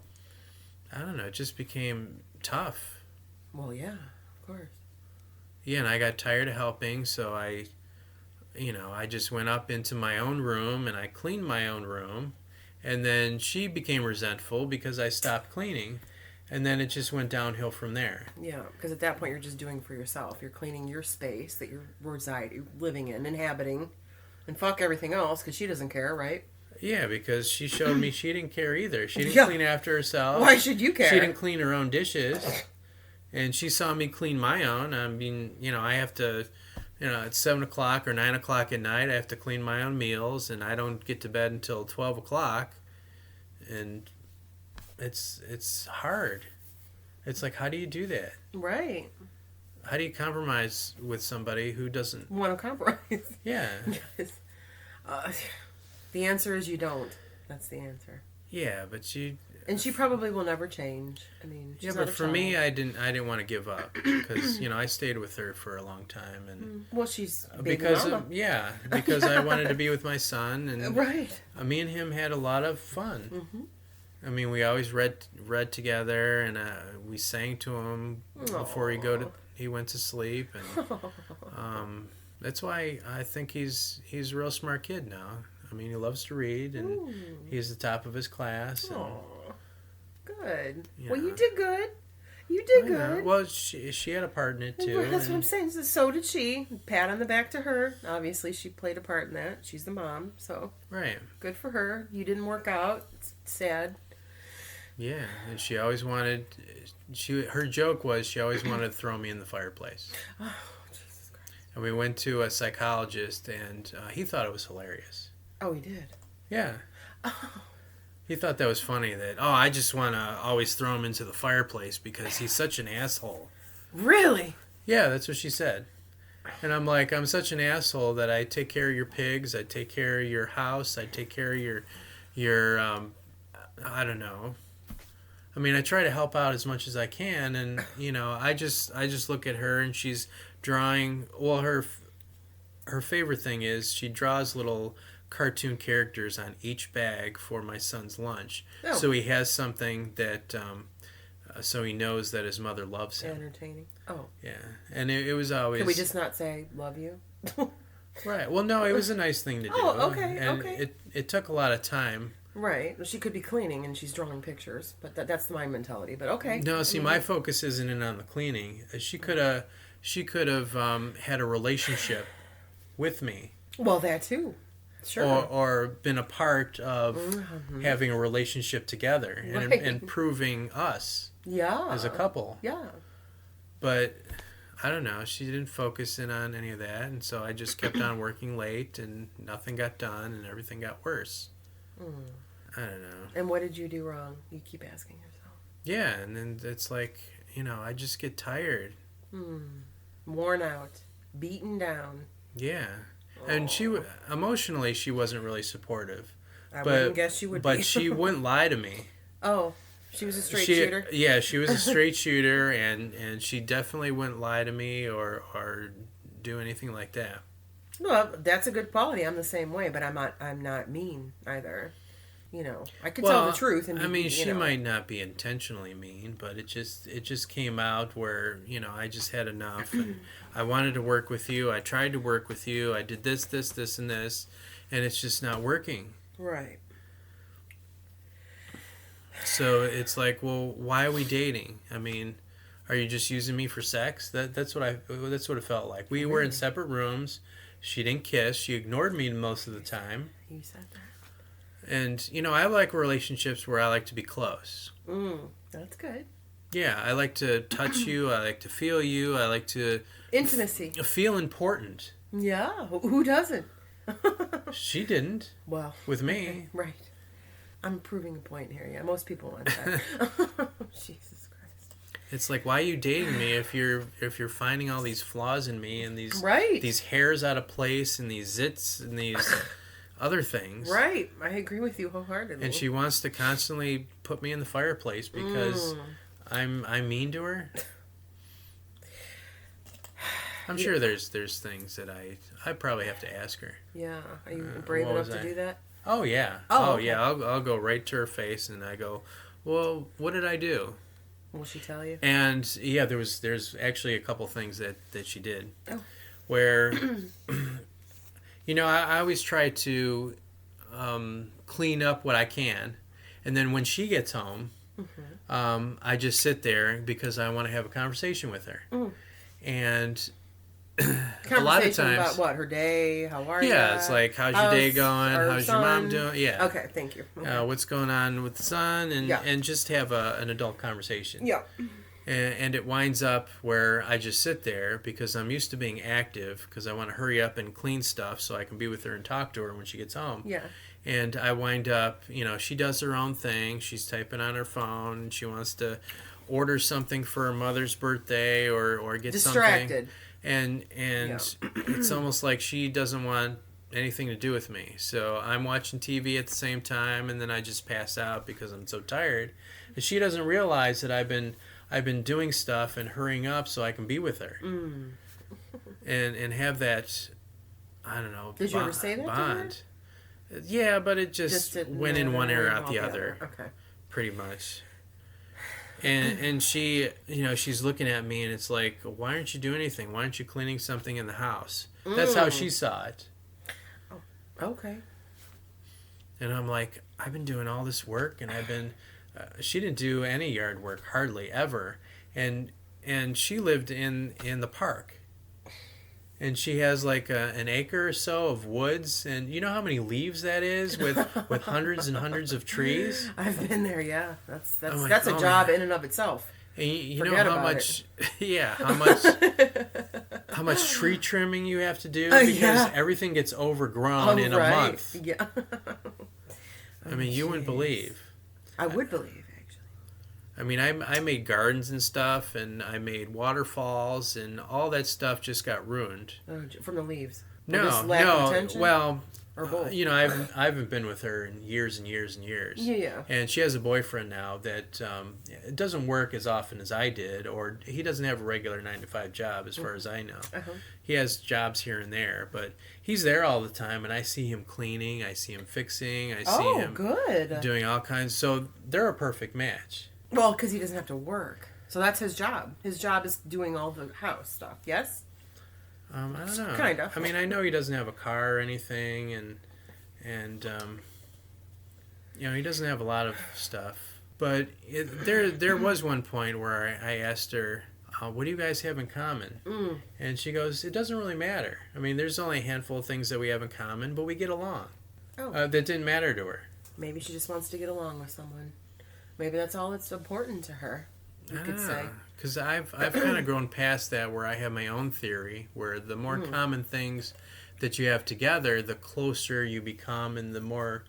I don't know. It just became tough. Well, yeah, of course. Yeah, and I got tired of helping, so I just went up into my own room and I cleaned my own room. And then she became resentful because I stopped cleaning. And then it just went downhill from there. Yeah, because at that point you're just doing for yourself. You're cleaning your space that you're living in, inhabiting, and fuck everything else because she doesn't care, right? Yeah, because she showed me she didn't care either. She didn't Yeah. clean after herself. Why should you care? She didn't clean her own dishes. And she saw me clean my own. I mean, I have to... at 7 o'clock or 9 o'clock at night, I have to clean my own meals, and I don't get to bed until 12 o'clock. And it's hard. It's like, how do you do that? Right. How do you compromise with somebody who doesn't... Want to compromise. Yeah. Yes. The answer is you don't. That's the answer. Yeah, but you... And she probably will never change. I mean, she's Yeah, not but a for child. me, I didn't want to give up because I stayed with her for a long time, and Well, she's baby because mama. because I wanted to be with my son, and Right. me and him had a lot of fun. Mm-hmm. I mean, we always read together, and we sang to him before he went to sleep, and that's why I think he's a real smart kid now. I mean, he loves to read, and Ooh. he's the top of his class. And, Aw. Good. Yeah. Well, you did good. You did I know. good. Well, she had a part in it too. Well, that's what I'm and- saying. So did she. Pat on the back to her. Obviously, she played a part in that. She's the mom, so Right. good for her. You didn't work out. It's sad. Yeah, and she always wanted. Her joke was she always wanted to throw me in the fireplace. Oh, Jesus Christ. And we went to a psychologist, and he thought it was hilarious. Oh, he did. Yeah. Oh. He thought that was funny that, I just want to always throw him into the fireplace because he's such an asshole. Really? Yeah, that's what she said. And I'm like, I'm such an asshole that I take care of your pigs, I take care of your house, I take care of your I don't know. I mean, I try to help out as much as I can, and I just look at her and she's drawing. Well, her favorite thing is she draws little cartoon characters on each bag for my son's lunch, Oh. so he has something that so he knows that his mother loves him. Entertaining. Oh. Yeah, and it was always. Can we just not say love you? Right. Well, no, it was a nice thing to do. Oh, okay, And okay. it took a lot of time. Right. Well, she could be cleaning and she's drawing pictures, but that's my mentality. But okay. No, see, my focus isn't in on the cleaning. She could have had a relationship with me, Well, that too. Sure. or been a part of having a relationship together and Right. improving us Yeah. as a couple. Yeah. But I don't know. She didn't focus in on any of that, and so I just kept on working late, and nothing got done, and everything got worse. I don't know. And what did you do wrong? You keep asking yourself. Yeah, and then it's like, I just get tired. Worn out, beaten down. Yeah. And emotionally, she wasn't really supportive. I But, wouldn't guess you would but be. she wouldn't lie to me. Oh, she was a straight shooter? Yeah, she was a straight shooter, and she definitely wouldn't lie to me or do anything like that. Well, that's a good quality. I'm the same way, but I'm not mean either. I could tell the truth. And I mean, she know. might not be intentionally mean, but it just came out where I just had enough, and I wanted to work with you. I tried to work with you. I did this, and this, and it's just not working. Right. So it's like, well, why are we dating? I mean, are you just using me for sex? That's what it felt like. We were in separate rooms, She didn't kiss. She ignored me most of the time. You said that. And, I like relationships where I like to be close. That's good. Yeah, I like to touch you. I like to feel you. I like to... Intimacy. Feel important. Yeah, who doesn't? She didn't. Well. With me. Okay, right. I'm proving a point here. Yeah, most people want that. Jesus Christ. It's like, why are you dating me if you're finding all these flaws in me and these hairs out of place and these zits and these other things? Right. I agree with you wholeheartedly. And she wants to constantly put me in the fireplace because I'm mean to her. I'm sure there's things that I probably have to ask her. Yeah. Are you brave enough to do that? Oh yeah. Oh okay. Yeah. I'll go right to her face and I go, well, what did I do? Will she tell you? And yeah, there's actually a couple things that she did, where, I always try to clean up what I can, and then when she gets home, I just sit there because I want to have a conversation with her, and a lot of times about what, her day, how are you? Yeah, it's like, how's your day going? How's your mom doing? Yeah. Okay, thank you. Okay. What's going on with the son? And just have an adult conversation. Yeah. And it winds up where I just sit there because I'm used to being active because I want to hurry up and clean stuff so I can be with her and talk to her when she gets home. Yeah. And I wind up, she does her own thing. She's typing on her phone. And she wants to order something for her mother's birthday or get distracted. Something. And it's almost like she doesn't want anything to do with me. So I'm watching TV at the same time, and then I just pass out because I'm so tired. And she doesn't realize that I've been doing stuff and hurrying up so I can be with her. And have that, I don't know, Did you ever say that bond. To her? Yeah, but it just went in one ear out the other. Okay. Pretty much. And she, she's looking at me and it's like, why aren't you doing anything? Why aren't you cleaning something in the house? That's how she saw it. Oh, okay. And I'm like, I've been doing all this work and I've been, she didn't do any yard work, hardly ever. And she lived in the park. And she has like an acre or so of woods, and you know how many leaves that is with hundreds and hundreds of trees. I've been there, yeah. That's a job in and of itself. And you know how much, how much tree trimming you have to do because everything gets overgrown in a month. Yeah. I mean, you wouldn't believe. I would believe. I mean, I made gardens and stuff, and I made waterfalls, and all that stuff just got ruined. From the leaves? No. Well, or both? I haven't been with her in years and years and years. Yeah. And she has a boyfriend now that it doesn't work as often as I did, or he doesn't have a regular 9-to-5 job, as far as I know. He has jobs here and there, but he's there all the time, and I see him cleaning, I see him fixing, I see him doing all kinds. So they're a perfect match. Well, because he doesn't have to work. So that's his job. His job is doing all the house stuff, yes? I don't know. Kind of. I mean, I know he doesn't have a car or anything, and he doesn't have a lot of stuff. But there was one point where I asked her, what do you guys have in common? And she goes, it doesn't really matter. I mean, there's only a handful of things that we have in common, but we get along. That didn't matter to her. Maybe she just wants to get along with someone. Maybe that's all that's important to her, you could say. Because I've kind of grown past that, where I have my own theory, where the more common things that you have together, the closer you become, and the more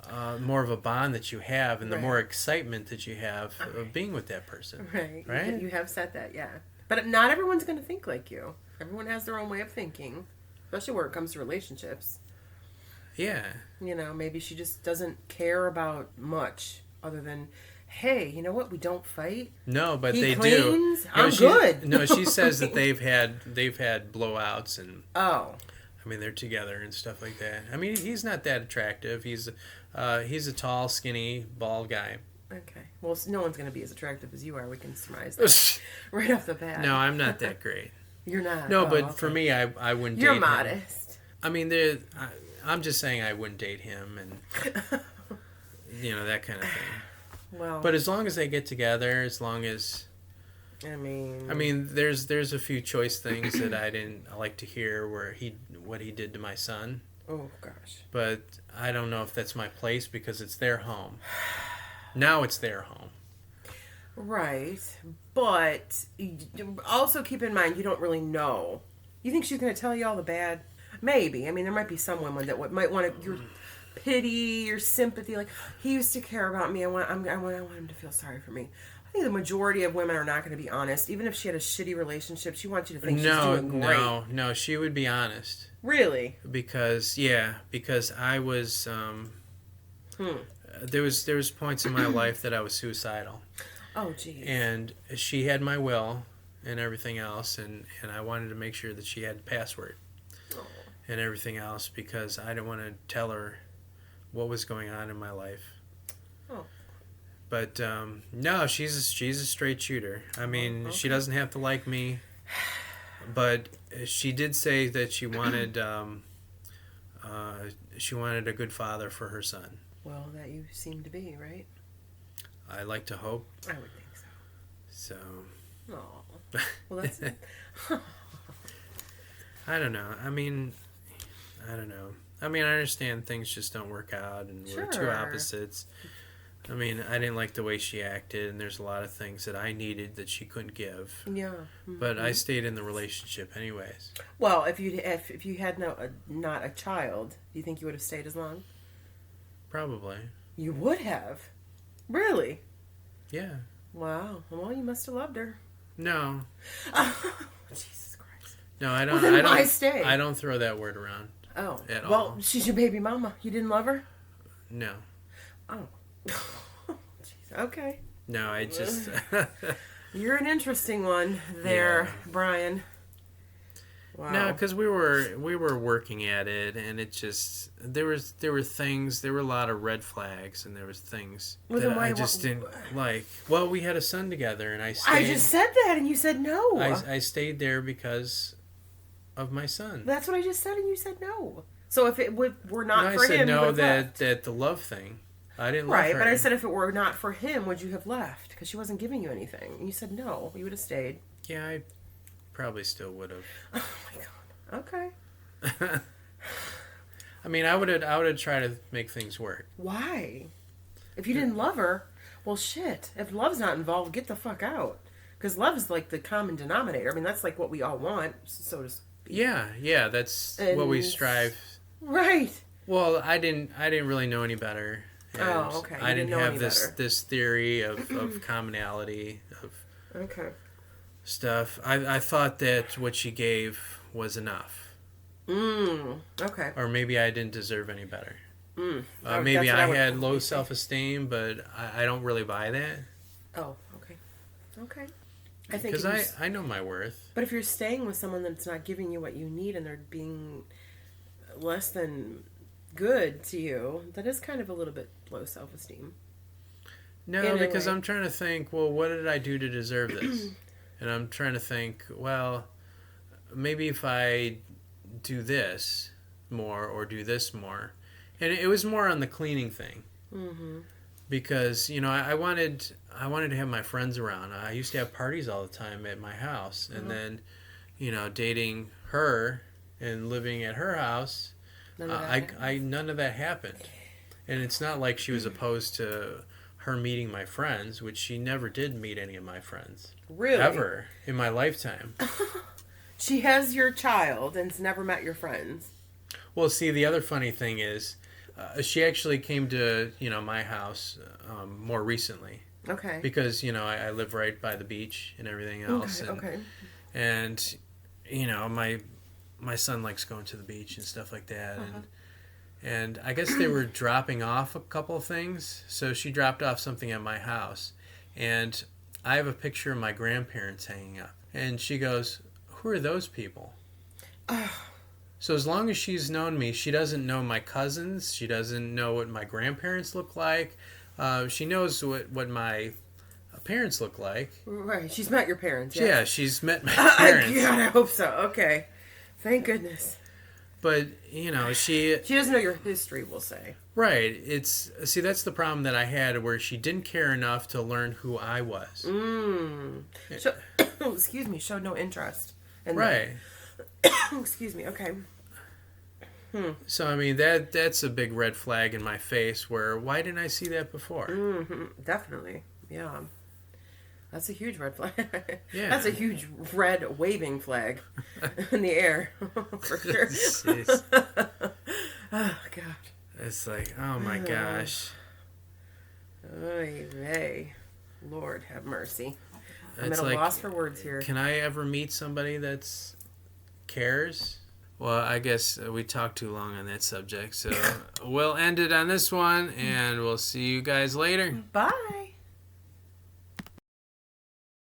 of a bond that you have, and the more excitement that you have of being with that person. Right? You have said that, yeah. But not everyone's going to think like you. Everyone has their own way of thinking, especially where it comes to relationships. Yeah. Maybe she just doesn't care about much. Other than, hey, you know what? We don't fight. No, but he they cleans. do. I'm good. No, she says that they've had blowouts and. Oh. I mean, they're together and stuff like that. I mean, he's not that attractive. He's a tall, skinny, bald guy. Okay. Well, no one's going to be as attractive as you are. We can surmise that right off the bat. No, I'm not that great. You're not. No, but for me, I wouldn't. You're date modest. Him. I mean, I'm just saying I wouldn't date him and. That kind of thing. Well, but as long as they get together, as long as I mean... there's a few choice things that I didn't like to hear what he did to my son. Oh, gosh. But I don't know if that's my place because it's their home. Now it's their home. Right. But also keep in mind, you don't really know. You think she's going to tell you all the bad? Maybe. I mean, there might be some women that might want your pity, your sympathy. Like, he used to care about me. I want him to feel sorry for me. I think the majority of women are not going to be honest. Even if she had a shitty relationship, she wants you to think she's doing great. No, she would be honest. Really? Because I was there was points in my life that I was suicidal. Oh, geez. And she had my will and everything else, and I wanted to make sure that she had the password and everything else because I didn't want to tell her what was going on in my life. Oh. But no, she's a straight shooter. I mean, okay. She doesn't have to like me, but she did say that she wanted a good father for her son. Well, that you seem to be, right? I like to hope. I would think so. So. Oh. Well, that's. I don't know. I mean, I understand things just don't work out, and we're two opposites. I mean, I didn't like the way she acted, and there's a lot of things that I needed that she couldn't give. Yeah. Mm-hmm. But I stayed in the relationship anyways. Well, if you had not a child, do you think you would have stayed as long? Probably. You would have? Really? Yeah. Wow. Well, you must have loved her. No. Jesus Christ. No, I don't. Well, then why stay? I don't throw that word around. Oh. At all. Well, she's your baby mama. You didn't love her? No. Oh. Jeez. Okay. No, I just... You're an interesting one there, yeah. Brian. Wow. No, because we were working at it, and it just... There were a lot of red flags, and there was things that I just didn't like. Well, we had a son together, and I stayed... I just said that, and you said no. I stayed there because of my son. That's what I just said, and you said no. So if it were not for him, I said no, that the love thing. I didn't love her. Right, but I said if it were not for him, would you have left? Because she wasn't giving you anything. And you said no. You would have stayed. Yeah, I probably still would have. Oh my God. Okay. I mean, I would have tried to make things work. Why? If you didn't love her, well, shit. If love's not involved, get the fuck out. Because love is like the common denominator. I mean, that's like what we all want, so to speak. Yeah, that's what we strive. Right. Well, I didn't really know any better. And okay. I didn't have this theory of commonality of stuff. I thought that what she gave was enough. Okay. Or maybe I didn't deserve any better. Maybe I had low self-esteem, but I don't really buy that. Oh, okay. Okay. I think because I know my worth. But if you're staying with someone that's not giving you what you need and they're being less than good to you, that is kind of a little bit low self-esteem. No, because I'm trying to think, well, what did I do to deserve this? And I'm trying to think, well, maybe if I do this more or do this more. And it was more on the cleaning thing. Mm-hmm. Because, I wanted to have my friends around. I used to have parties all the time at my house. And then, dating her and living at her house, none of that happened. And it's not like she was opposed to her meeting my friends, which she never did meet any of my friends. Really? Ever in my lifetime. She has your child and's never met your friends. Well, see, the other funny thing is, she actually came to, my house more recently. Okay. Because, I live right by the beach and everything else. Okay. And, my son likes going to the beach and stuff like that. Uh-huh. And I guess they were dropping off a couple of things. So she dropped off something at my house. And I have a picture of my grandparents hanging up. And she goes, "Who are those people?" So as long as she's known me, she doesn't know my cousins. She doesn't know what my grandparents look like. She knows what my parents look like. Right. She's met your parents. Yeah, she's met my parents. God, I hope so. Okay. Thank goodness. But, she doesn't know your history, we'll say. Right. That's the problem that I had, where she didn't care enough to learn who I was. So excuse me, showed no interest. In Right. Excuse me. Okay. So, I mean, that's a big red flag in my face where, why didn't I see that before? Definitely. Yeah. That's a huge red flag. Yeah. That's a huge red waving flag in the air. For sure. Oh, God. It's like, oh my gosh. Oy vey. Lord have mercy. I'm It's at a like, loss for words here. can I ever meet somebody that's cares? Well, I guess we talked too long on that subject, so we'll end it on this one, and we'll see you guys later. Bye.